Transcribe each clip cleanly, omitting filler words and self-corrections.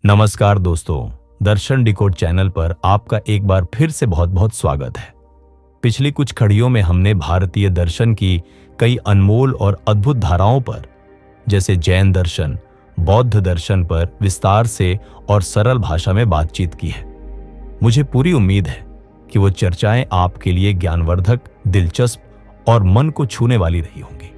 नमस्कार दोस्तों, दर्शन decode channel पर आपका एक बार फिर से बहुत बहुत स्वागत है। पिछली कुछ कड़ियों में हमने भारतीय दर्शन की कई अनमोल और अद्भुत धाराओं पर, जैसे जैन दर्शन, बौद्ध दर्शन पर विस्तार से और सरल भाषा में बातचीत की है। मुझे पूरी उम्मीद है कि वो चर्चाएं आपके लिए ज्ञानवर्धक, दिलचस्प और मन को छूने वाली रही होंगी।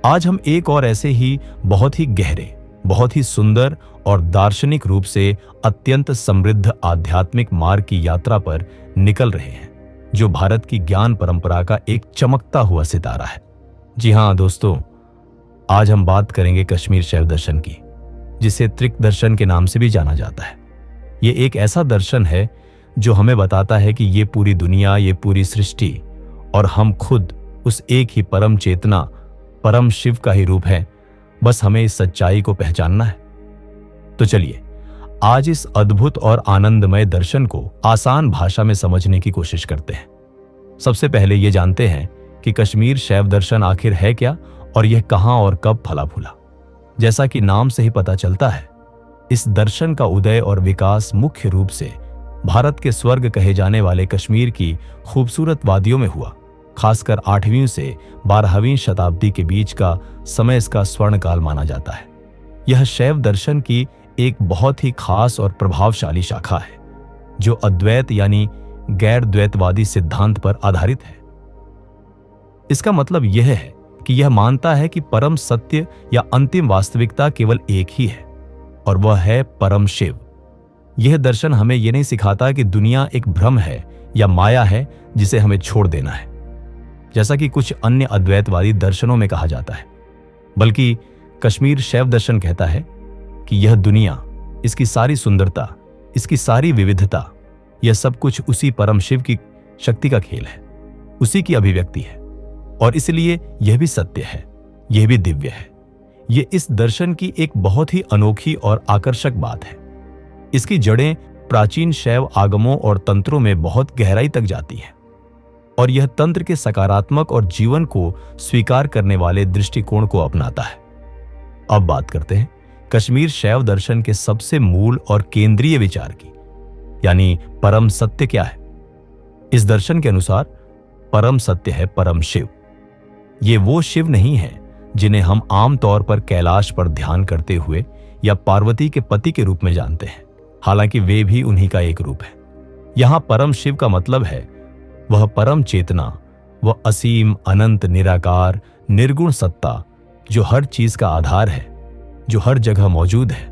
आज हम एक और ऐसे ही बहुत ही गहरे, बहुत ही सुंदर और दार्शनिक रूप से अत्यंत समृद्ध आध्यात्मिक मार्ग की यात्रा पर निकल रहे हैं, जो भारत की ज्ञान परंपरा का एक चमकता हुआ सितारा है। जी हाँ दोस्तों, आज हम बात करेंगे कश्मीर शैव दर्शन की, जिसे त्रिक दर्शन के नाम से भी जाना जाता है। ये एक ऐसा दर्शन है जो हमें बताता है कि ये पूरी दुनिया, ये पूरी सृष्टि और हम खुद उस एक ही परम चेतना, परम शिव का ही रूप है। बस हमें इस सच्चाई को पहचानना है। तो चलिए आज इस अद्भुत और आनंदमय दर्शन को आसान भाषा में समझने की कोशिश करते हैं। सबसे पहले ये जानते हैं कि कश्मीर शैव दर्शन आखिर है क्या और यह कहां और कब फला फूला। जैसा कि नाम से ही पता चलता है, इस दर्शन का उदय और विकास मुख्य रूप से भारत के स्वर्ग कहे जाने वाले कश्मीर की खूबसूरत वादियों में हुआ। खासकर 8वीं से 12वीं शताब्दी के बीच का समय इसका स्वर्णकाल माना जाता है। यह शैव दर्शन की एक बहुत ही खास और प्रभावशाली शाखा है, जो अद्वैत यानी गैर द्वैतवादी सिद्धांत पर आधारित है। इसका मतलब यह है कि यह मानता है कि परम सत्य या अंतिम वास्तविकता केवल एक ही है, और वह है परम शिव। यह दर्शन हमें यह नहीं सिखाता कि दुनिया एक भ्रम है या माया है जिसे हमें छोड़ देना है, जैसा कि कुछ अन्य अद्वैतवादी दर्शनों में कहा जाता है, बल्कि कश्मीर शैव दर्शन कहता है कि यह दुनिया, इसकी सारी सुंदरता, इसकी सारी विविधता, यह सब कुछ उसी परम शिव की शक्ति का खेल है, उसी की अभिव्यक्ति है, और इसलिए यह भी सत्य है, यह भी दिव्य है। यह इस दर्शन की एक बहुत ही अनोखी और आकर्षक बात है। इसकी जड़ें प्राचीन शैव आगमों और तंत्रों में बहुत गहराई तक जाती हैं, और यह तंत्र के सकारात्मक और जीवन को स्वीकार करने वाले दृष्टिकोण को अपनाता है। अब बात करते हैं कश्मीर शैव दर्शन के सबसे मूल और केंद्रीय विचार की, यानी परम सत्य क्या है। इस दर्शन के अनुसार परम सत्य है परम शिव। ये वो शिव नहीं है जिन्हें हम आम तौर पर कैलाश पर ध्यान करते हुए या पार्वती के पति के रूप में जानते हैं, हालांकि वे भी उन्हीं का एक रूप है। यहां परम शिव का मतलब है वह परम चेतना, वह असीम, अनंत, निराकार, निर्गुण सत्ता जो हर चीज का आधार है, जो हर जगह मौजूद है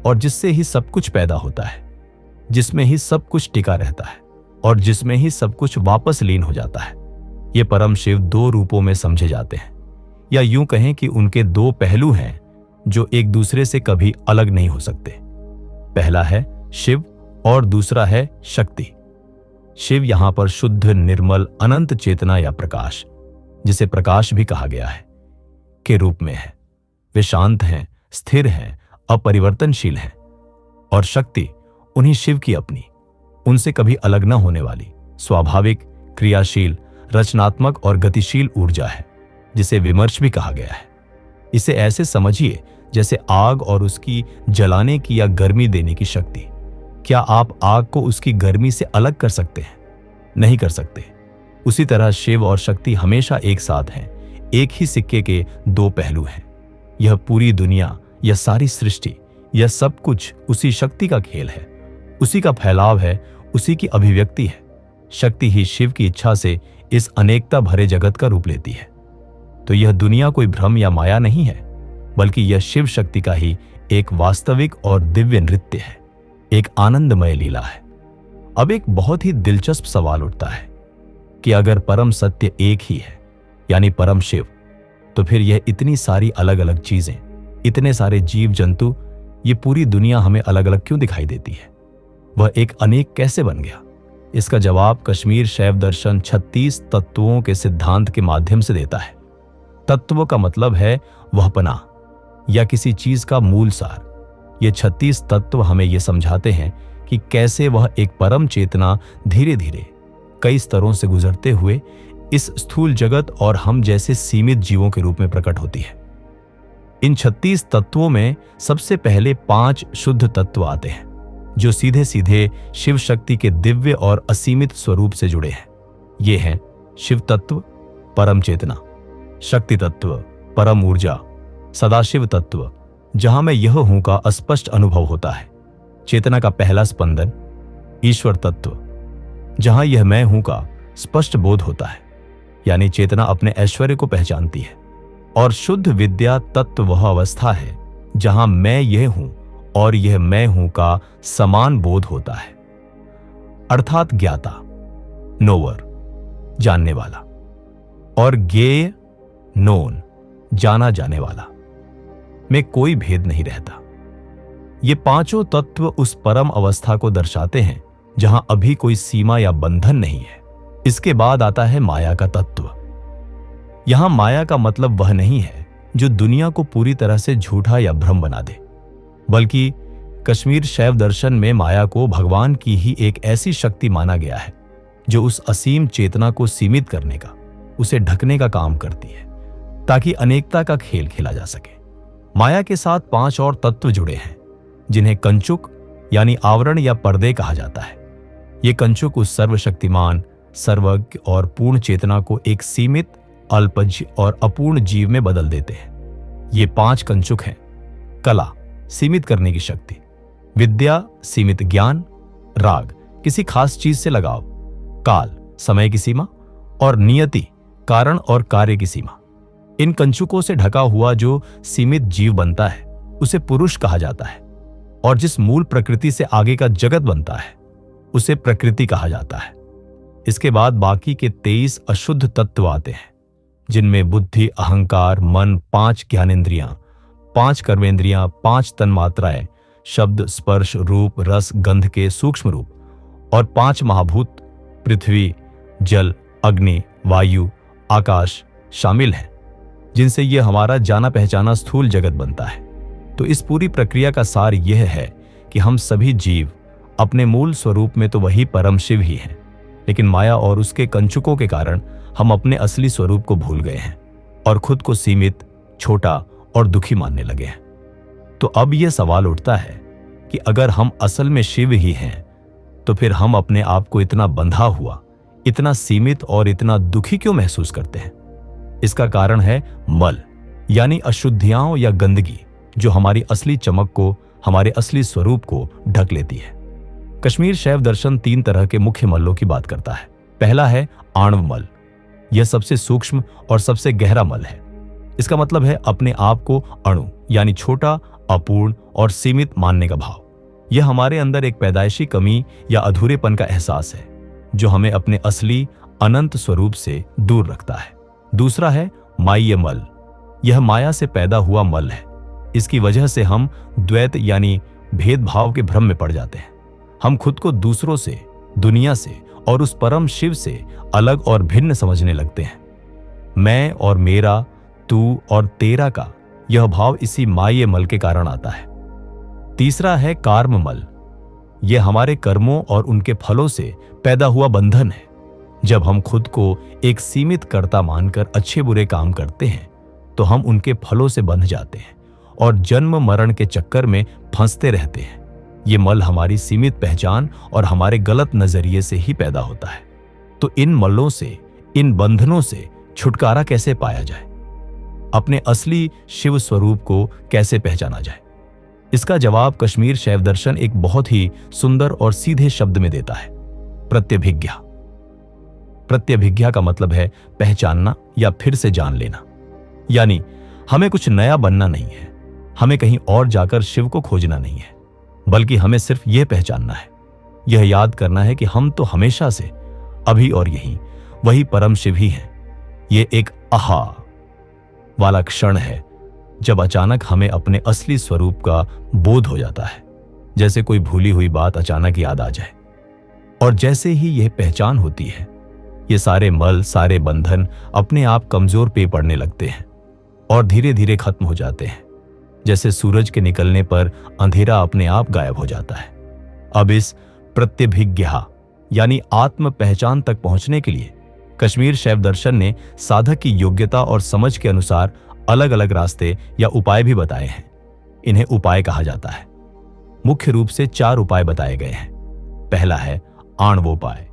और जिससे ही सब कुछ पैदा होता है, जिसमें ही सब कुछ टिका रहता है और जिसमें ही सब कुछ वापस लीन हो जाता है। ये परम शिव दो रूपों में समझे जाते हैं, या यूं कहें कि उनके दो पहलू हैं जो एक दूसरे से कभी अलग नहीं हो सकते। पहला है शिव और दूसरा है शक्ति। शिव यहां पर शुद्ध, निर्मल, अनंत चेतना या प्रकाश, जिसे प्रकाश भी कहा गया है, के रूप में है। वे शांत हैं, स्थिर हैं, अपरिवर्तनशील हैं, और शक्ति उन्हीं शिव की अपनी, उनसे कभी अलग न होने वाली, स्वाभाविक, क्रियाशील, रचनात्मक और गतिशील ऊर्जा है, जिसे विमर्श भी कहा गया है। इसे ऐसे समझिए जैसे आग और उसकी जलाने की या गर्मी देने की शक्ति। क्या आप आग को उसकी गर्मी से अलग कर सकते हैं? नहीं कर सकते। उसी तरह शिव और शक्ति हमेशा एक साथ हैं, एक ही सिक्के के दो पहलू हैं। यह पूरी दुनिया, यह सारी सृष्टि, यह सब कुछ उसी शक्ति का खेल है, उसी का फैलाव है, उसी की अभिव्यक्ति है। शक्ति ही शिव की इच्छा से इस अनेकता भरे जगत का रूप लेती है। तो यह दुनिया कोई भ्रम या माया नहीं है, बल्कि यह शिव शक्ति का ही एक वास्तविक और दिव्य नृत्य है, एक आनंदमय लीला है। अब एक बहुत ही दिलचस्प सवाल उठता है कि अगर परम सत्य एक ही है, यानी परम शिव, तो फिर यह इतनी सारी अलग अलग चीजें, इतने सारे जीव जंतु, ये पूरी दुनिया हमें अलग अलग क्यों दिखाई देती है? वह एक अनेक कैसे बन गया? इसका जवाब कश्मीर शैव दर्शन 36 तत्वों के सिद्धांत के माध्यम से देता है। तत्व का मतलब है वहपना या किसी चीज का मूल सार। ये 36 तत्व हमें यह समझाते हैं कि कैसे वह एक परम चेतना धीरे धीरे कई स्तरों से गुजरते हुए इस स्थूल जगत और हम जैसे सीमित जीवों के रूप में प्रकट होती है। इन 36 तत्वों में सबसे पहले 5 शुद्ध तत्व आते हैं जो सीधे सीधे शिव शक्ति के दिव्य और असीमित स्वरूप से जुड़े हैं। ये हैं शिव तत्व, परम चेतना, शक्ति तत्व, परम ऊर्जा, सदाशिव तत्व जहां मैं यह हूं का अस्पष्ट अनुभव होता है, चेतना का पहला स्पंदन, ईश्वर तत्व जहां यह मैं हूं का स्पष्ट बोध होता है, यानी चेतना अपने ऐश्वर्य को पहचानती है, और शुद्ध विद्या तत्व वह अवस्था है जहां मैं यह हूं और यह मैं हूं का समान बोध होता है, अर्थात ज्ञाता, नोवर, जानने वाला, और ज्ञेय, नोन, जाना जाने वाला में कोई भेद नहीं रहता। ये पांचों तत्व उस परम अवस्था को दर्शाते हैं जहां अभी कोई सीमा या बंधन नहीं है। इसके बाद आता है माया का तत्व। यहां माया का मतलब वह नहीं है जो दुनिया को पूरी तरह से झूठा या भ्रम बना दे, बल्कि कश्मीर शैव दर्शन में माया को भगवान की ही एक ऐसी शक्ति माना गया है जो उस असीम चेतना को सीमित करने का, उसे ढकने का काम करती है ताकि अनेकता का खेल खेला जा सके। माया के साथ 5 और तत्व जुड़े हैं जिन्हें कंचुक यानी आवरण या पर्दे कहा जाता है। ये कंचुक उस सर्वशक्तिमान, सर्वज्ञ और पूर्ण चेतना को एक सीमित, अल्पज्य और अपूर्ण जीव में बदल देते हैं। ये 5 कंचुक हैं: कला, सीमित करने की शक्ति; विद्या, सीमित ज्ञान; राग, किसी खास चीज से लगाव; काल, समय की सीमा; और नियति, कारण और कार्य की सीमा। इन कंचुकों से ढका हुआ जो सीमित जीव बनता है उसे पुरुष कहा जाता है, और जिस मूल प्रकृति से आगे का जगत बनता है उसे प्रकृति कहा जाता है। इसके बाद बाकी के 23 अशुद्ध तत्व आते हैं जिनमें बुद्धि, अहंकार, मन, 5 ज्ञानेंद्रियां, 5 कर्मेंद्रियां, 5 तन्मात्राएं, शब्द, स्पर्श, रूप, रस, गंध के सूक्ष्म रूप, और 5 महाभूत पृथ्वी, जल, अग्नि, वायु, आकाश शामिल हैं, जिनसे यह हमारा जाना पहचाना स्थूल जगत बनता है। तो इस पूरी प्रक्रिया का सार यह है कि हम सभी जीव अपने मूल स्वरूप में तो वही परम शिव ही हैं, लेकिन माया और उसके कंचुकों के कारण हम अपने असली स्वरूप को भूल गए हैं और खुद को सीमित, छोटा और दुखी मानने लगे हैं। तो अब यह सवाल उठता है कि अगर हम असल में शिव ही हैं तो फिर हम अपने आप को इतना बंधा हुआ, इतना सीमित और इतना दुखी क्यों महसूस करते हैं? इसका कारण है मल, यानी अशुद्धियां या गंदगी जो हमारी असली चमक को, हमारे असली स्वरूप को ढक लेती है। कश्मीर शैव दर्शन 3 तरह के मुख्य मल्लों की बात करता है। पहला है आणव मल। यह सबसे सूक्ष्म और सबसे गहरा मल है। इसका मतलब है अपने आप को अणु यानी छोटा, अपूर्ण और सीमित मानने का भाव। यह हमारे अंदर एक पैदाइशी कमी या अधूरेपन का एहसास है जो हमें अपने असली अनंत स्वरूप से दूर रखता है। दूसरा है माय्य मल। यह माया से पैदा हुआ मल है। इसकी वजह से हम द्वैत यानी भेदभाव के भ्रम में पड़ जाते हैं। हम खुद को दूसरों से, दुनिया से और उस परम शिव से अलग और भिन्न समझने लगते हैं। मैं और मेरा, तू और तेरा का यह भाव इसी माय्य मल के कारण आता है। तीसरा है कार्म मल। यह हमारे कर्मों और उनके फलों से पैदा हुआ बंधन है। जब हम खुद को एक सीमित कर्ता मानकर अच्छे बुरे काम करते हैं तो हम उनके फलों से बंध जाते हैं और जन्म मरण के चक्कर में फंसते रहते हैं। ये मल हमारी सीमित पहचान और हमारे गलत नजरिए से ही पैदा होता है। तो इन मलों से, इन बंधनों से छुटकारा कैसे पाया जाए? अपने असली शिव स्वरूप को कैसे पहचाना जाए? इसका जवाब कश्मीर शैव दर्शन एक बहुत ही सुंदर और सीधे शब्द में देता है, प्रत्यभिज्ञा। प्रत्यभिज्ञा का मतलब है पहचानना या फिर से जान लेना। यानी हमें कुछ नया बनना नहीं है, हमें कहीं और जाकर शिव को खोजना नहीं है, बल्कि हमें सिर्फ यह पहचानना है, यह याद करना है कि हम तो हमेशा से, अभी और यहीं, वही परम शिव ही हैं। ये एक आहा वाला क्षण है जब अचानक हमें अपने असली स्वरूप का बोध हो जाता है, जैसे कोई भूली हुई बात अचानक याद आ जाए। और जैसे ही यह पहचान होती है, ये सारे मल, सारे बंधन अपने आप कमजोर पे पड़ने लगते हैं और धीरे धीरे खत्म हो जाते हैं। जैसे सूरज के निकलने पर अंधेरा अपने आप गायब हो जाता है। अब इस प्रत्यभिज्ञा यानी आत्म पहचान तक पहुंचने के लिए कश्मीर शैव दर्शन ने साधक की योग्यता और समझ के अनुसार अलग अलग रास्ते या उपाय भी बताए हैं। इन्हें उपाय कहा जाता है। मुख्य रूप से 4 उपाय बताए गए हैं। पहला है आणवोपाय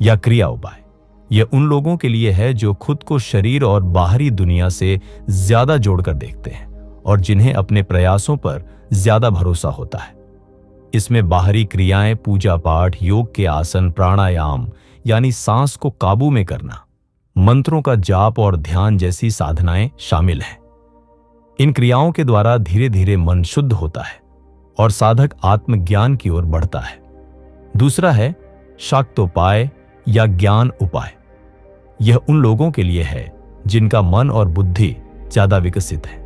या क्रिया उपाय। यह उन लोगों के लिए है जो खुद को शरीर और बाहरी दुनिया से ज्यादा जोड़कर देखते हैं और जिन्हें अपने प्रयासों पर ज्यादा भरोसा होता है। इसमें बाहरी क्रियाएं, पूजा पाठ, योग के आसन, प्राणायाम यानी सांस को काबू में करना, मंत्रों का जाप और ध्यान जैसी साधनाएं शामिल हैं। इन क्रियाओं के द्वारा धीरे धीरे मन शुद्ध होता है और साधक आत्मज्ञान की ओर बढ़ता है। दूसरा है शाक्तोपाय या ज्ञान उपाय। यह उन लोगों के लिए है जिनका मन और बुद्धि ज्यादा विकसित है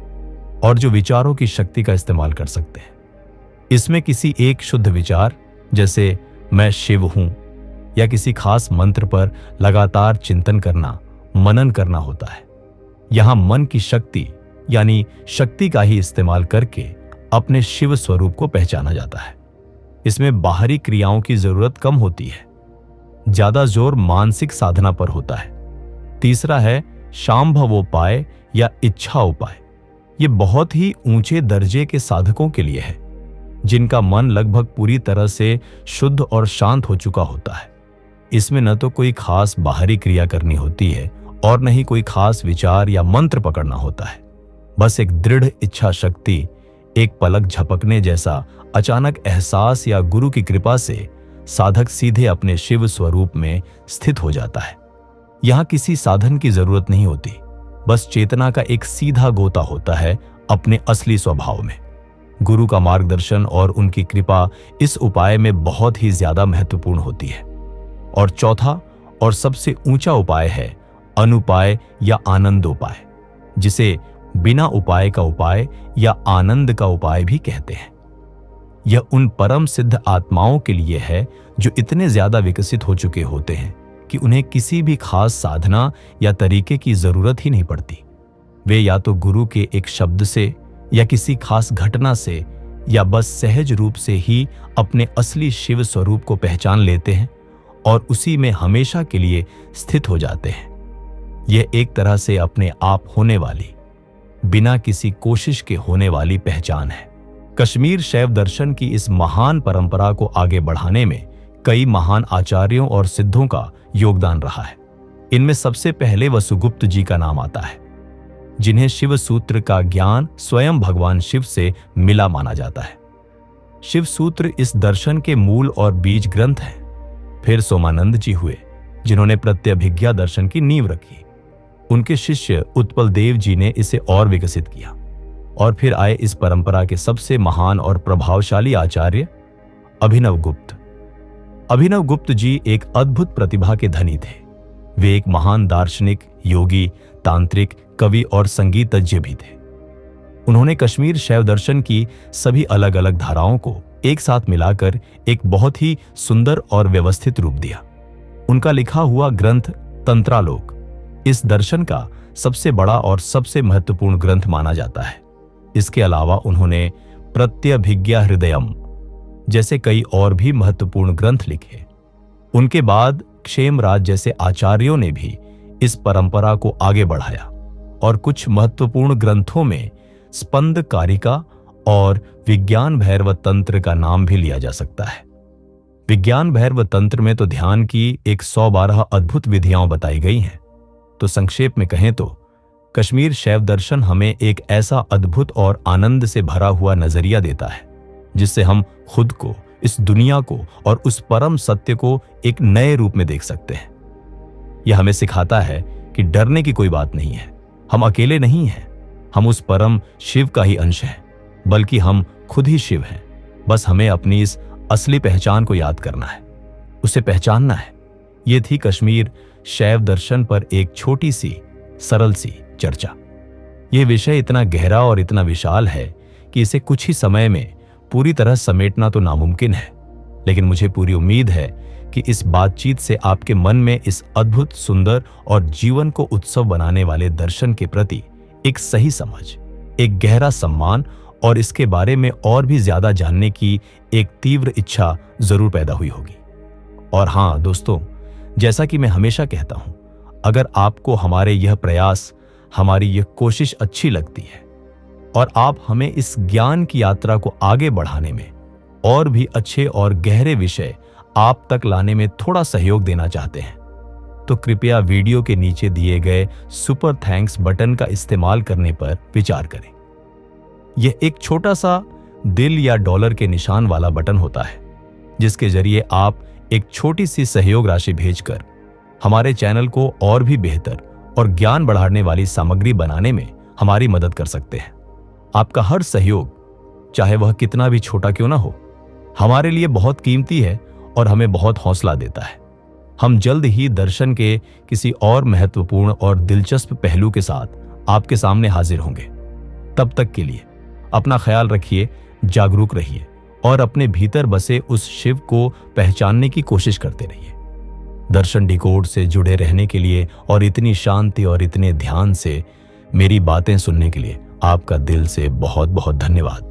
और जो विचारों की शक्ति का इस्तेमाल कर सकते हैं। इसमें किसी एक शुद्ध विचार, जैसे मैं शिव हूं, या किसी खास मंत्र पर लगातार चिंतन करना, मनन करना होता है। यहां मन की शक्ति यानी शक्ति का ही इस्तेमाल करके अपने शिव स्वरूप को पहचाना जाता है। इसमें बाहरी क्रियाओं की जरूरत कम होती है, ज्यादा जोर मानसिक साधना पर होता है। तीसरा है शांभवोपाय या इच्छा उपाय। यह बहुत ही ऊंचे दर्जे के साधकों के लिए है, जिनका मन लगभग पूरी तरह से शुद्ध और शांत हो चुका होता है। इसमें न तो कोई खास बाहरी क्रिया करनी होती है और न ही कोई खास विचार या मंत्र पकड़ना होता है। बस एक दृढ़ इच्छा शक्ति, एक पलक झपकने जैसा अचानक एहसास या गुरु की कृपा से साधक सीधे अपने शिव स्वरूप में स्थित हो जाता है। यहां किसी साधन की जरूरत नहीं होती, बस चेतना का एक सीधा गोता होता है अपने असली स्वभाव में। गुरु का मार्गदर्शन और उनकी कृपा इस उपाय में बहुत ही ज्यादा महत्वपूर्ण होती है। और चौथा और सबसे ऊंचा उपाय है अनुपाय या आनंदोपाय, जिसे बिना उपाय का उपाय या आनंद का उपाय भी कहते हैं। यह उन परम सिद्ध आत्माओं के लिए है जो इतने ज्यादा विकसित हो चुके होते हैं कि उन्हें किसी भी खास साधना या तरीके की जरूरत ही नहीं पड़ती। वे या तो गुरु के एक शब्द से या किसी खास घटना से या बस सहज रूप से ही अपने असली शिव स्वरूप को पहचान लेते हैं और उसी में हमेशा के लिए स्थित हो जाते हैं। यह एक तरह से अपने आप होने वाली, बिना किसी कोशिश के होने वाली पहचान है। कश्मीर शैव दर्शन की इस महान परंपरा को आगे बढ़ाने में कई महान आचार्यों और सिद्धों का योगदान रहा है। इनमें सबसे पहले वसुगुप्त जी का नाम आता है, जिन्हें शिव सूत्र का ज्ञान स्वयं भगवान शिव से मिला माना जाता है। शिव सूत्र इस दर्शन के मूल और बीज ग्रंथ हैं। फिर सोमानंद जी हुए, जिन्होंने प्रत्यभिज्ञा दर्शन की नींव रखी। उनके शिष्य उत्पल देव जी ने इसे और विकसित किया। और फिर आए इस परंपरा के सबसे महान और प्रभावशाली आचार्य अभिनव गुप्त। अभिनव गुप्त जी एक अद्भुत प्रतिभा के धनी थे। वे एक महान दार्शनिक, योगी, तांत्रिक, कवि और संगीतज्ञ भी थे। उन्होंने कश्मीर शैव दर्शन की सभी अलग अलग धाराओं को एक साथ मिलाकर एक बहुत ही सुंदर और व्यवस्थित रूप दिया। उनका लिखा हुआ ग्रंथ तंत्रालोक इस दर्शन का सबसे बड़ा और सबसे महत्वपूर्ण ग्रंथ माना जाता है। इसके अलावा उन्होंने प्रत्यभिज्ञा हृदयम जैसे कई और भी महत्वपूर्ण ग्रंथ लिखे। उनके बाद क्षेमराज जैसे आचार्यों ने भी इस परंपरा को आगे बढ़ाया और कुछ महत्वपूर्ण ग्रंथों में स्पंद कारिका और विज्ञान भैरव तंत्र का नाम भी लिया जा सकता है। विज्ञान भैरव तंत्र में तो ध्यान की 112 अद्भुत विधियां बताई गई हैं। तो संक्षेप में कहें तो कश्मीर शैव दर्शन हमें एक ऐसा अद्भुत और आनंद से भरा हुआ नजरिया देता है, जिससे हम खुद को, इस दुनिया को और उस परम सत्य को एक नए रूप में देख सकते हैं। यह हमें सिखाता है कि डरने की कोई बात नहीं है। हम अकेले नहीं हैं। हम उस परम शिव का ही अंश हैं, बल्कि हम खुद ही शिव हैं। बस हमें अपनी इस असली पहचान को याद करना है, उसे पहचानना है। यह थी कश्मीर शैव दर्शन पर एक छोटी सी सरल सी चर्चा। यह विषय इतना गहरा और इतना विशाल है कि इसे कुछ ही समय में पूरी तरह समेटना तो नामुमकिन है, लेकिन मुझे पूरी उम्मीद है कि इस बातचीत से आपके मन में इस अद्भुत, सुंदर और जीवन को उत्सव बनाने वाले दर्शन के प्रति एक सही समझ, एक गहरा सम्मान और इसके बारे में और भी ज्यादा जानने की एक तीव्र इच्छा जरूर पैदा हुई होगी। और हां दोस्तों, जैसा कि मैं हमेशा कहता हूं, अगर आपको हमारे यह प्रयास, हमारी यह कोशिश अच्छी लगती है और आप हमें इस ज्ञान की यात्रा को आगे बढ़ाने में और भी अच्छे और गहरे विषय आप तक लाने में थोड़ा सहयोग देना चाहते हैं, तो कृपया वीडियो के नीचे दिए गए सुपर थैंक्स बटन का इस्तेमाल करने पर विचार करें। यह एक छोटा सा दिल या डॉलर के निशान वाला बटन होता है, जिसके जरिए आप एक छोटी सी सहयोग राशि भेजकर हमारे चैनल को और भी बेहतर और ज्ञान बढ़ाने वाली सामग्री बनाने में हमारी मदद कर सकते हैं। आपका हर सहयोग, चाहे वह कितना भी छोटा क्यों ना हो, हमारे लिए बहुत कीमती है और हमें बहुत हौसला देता है। हम जल्द ही दर्शन के किसी और महत्वपूर्ण और दिलचस्प पहलू के साथ आपके सामने हाजिर होंगे। तब तक के लिए अपना ख्याल रखिए, जागरूक रहिए और अपने भीतर बसे उस शिव को पहचानने की कोशिश करते रहिए। दर्शन डिकोड से जुड़े रहने के लिए और इतनी शांति और इतने ध्यान से मेरी बातें सुनने के लिए आपका दिल से बहुत बहुत धन्यवाद।